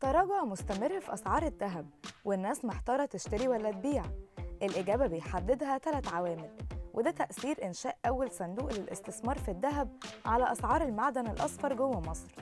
تراجع مستمر في أسعار الذهب، والناس محتارة تشتري ولا تبيع. الإجابة بيحددها 3 عوامل، وده تأثير إنشاء أول صندوق للاستثمار في الذهب على أسعار المعدن الأصفر جوه مصر.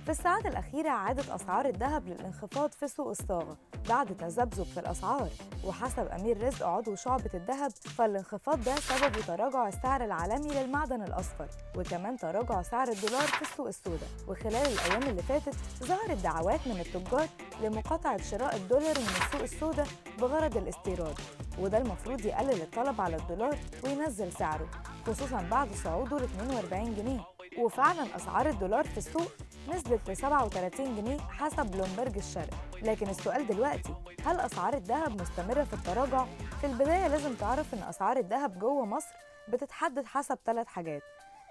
في الساعات الأخيرة عادت أسعار الذهب للانخفاض في سوق الصاغة بعد تذبذب في الأسعار، وحسب أمير رزق عضو شعبة الذهب فالانخفاض ده سببه تراجع السعر العالمي للمعدن الأصفر، وكمان تراجع سعر الدولار في السوق السوداء. وخلال الأيام اللي فاتت ظهرت دعوات من التجار لمقاطعة شراء الدولار من السوق السوداء بغرض الاستيراد، وده المفروض يقلل الطلب على الدولار وينزل سعره، خصوصاً بعد صعوده ل 42 جنيه. وفعلاً أسعار الدولار في السوق نزلت ل 37 جنيه حسب بلومبرج الشرق. لكن السؤال دلوقتي، هل أسعار الذهب مستمرة في التراجع؟ في البداية لازم تعرف إن أسعار الذهب جوه مصر بتتحدد حسب 3 حاجات: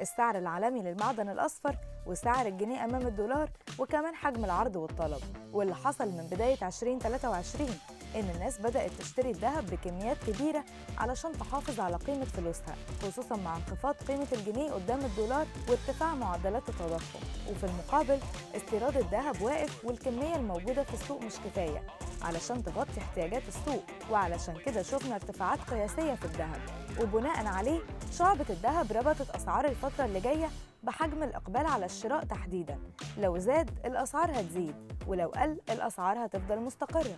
السعر العالمي للمعدن الأصفر، وسعر الجنيه أمام الدولار، وكمان حجم العرض والطلب. واللي حصل من بداية 2023 إن الناس بدأت تشتري الذهب بكميات كبيرة علشان تحافظ على قيمة فلوسها، خصوصاً مع انخفاض قيمة الجنيه قدام الدولار وارتفاع معدلات التضخم. وفي المقابل استيراد الذهب واقف، والكمية الموجودة في السوق مش كفاية علشان تغطي احتياجات السوق، وعلشان كده شفنا ارتفاعات قياسية في الذهب. وبناء عليه شعبة الذهب ربطت أسعار الفترة اللي جاية بحجم الإقبال على الشراء تحديداً. لو زاد الأسعار هتزيد، ولو قل الأسعار هتفضل مستقرة.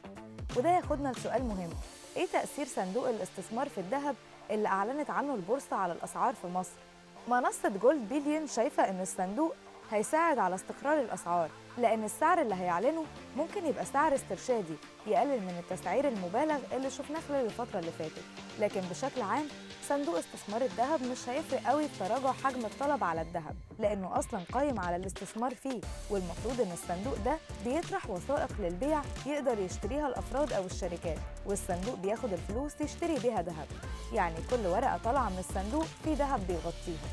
وده ياخدنا لسؤال مهم: إيه تأثير صندوق الاستثمار في الذهب اللي أعلنت عنه البورصة على الأسعار في مصر؟ منصة جولد بيليون شايفة إن الصندوق هيساعد على استقرار الأسعار، لأن السعر اللي هيعلنه ممكن يبقى سعر استرشادي يقلل من التسعير المبالغ اللي شفناه خلال الفترة اللي فاتت. لكن بشكل عام صندوق استثمار الذهب مش هيفرق قوي في تراجع حجم الطلب على الذهب، لأنه أصلاً قايم على الاستثمار فيه، والمفروض إن الصندوق ده بيطرح وثائق للبيع يقدر يشتريها الأفراد أو الشركات، والصندوق بياخد الفلوس يشتري بيها ذهب. يعني كل ورقة طالعة من الصندوق في ذهب بيغطيها.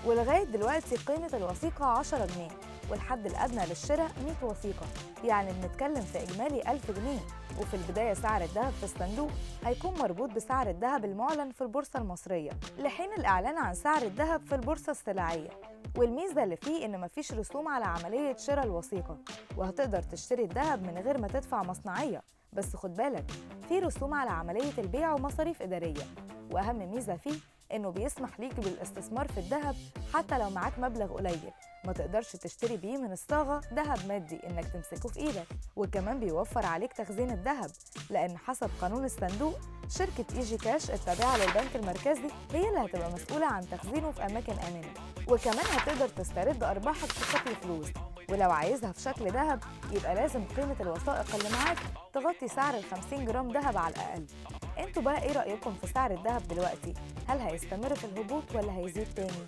ولغاية دلوقتي قيمة الوثيقة 10 جنيه، والحد الأدنى للشراء 100 وثيقة، يعني بنتكلم في إجمالي 1000 جنيه. وفي البداية سعر الذهب في الصندوق هيكون مربوط بسعر الذهب المعلن في البورصة المصرية، لحين الإعلان عن سعر الذهب في البورصة السلعية. والميزة اللي فيه إن مفيش رسوم على عملية شراء الوثيقة، وهتقدر تشتري الذهب من غير ما تدفع مصنعية. بس خد بالك، في رسوم على عملية البيع ومصاريف إدارية. وأهم ميزة فيه إنه بيسمح ليك بالاستثمار في الذهب حتى لو معاك مبلغ قليل ما تقدرش تشتري بيه من الصاغة ذهب مادي إنك تمسكه في إيدك. وكمان بيوفر عليك تخزين الذهب، لأن حسب قانون الصندوق شركة إيجي كاش التابعة للبنك المركزي هي اللي هتبقى مسؤولة عن تخزينه في أماكن آمنة. وكمان هتقدر تسترد أرباحك في شكل فلوس، ولو عايزها في شكل ذهب يبقى لازم قيمة الوثائق اللي معاك تغطي سعر ال 50 جرام ذهب على الأقل. انتوا بقى ايه رأيكم في سعر الذهب دلوقتي؟ هل هيستمر في الهبوط ولا هيزيد تاني؟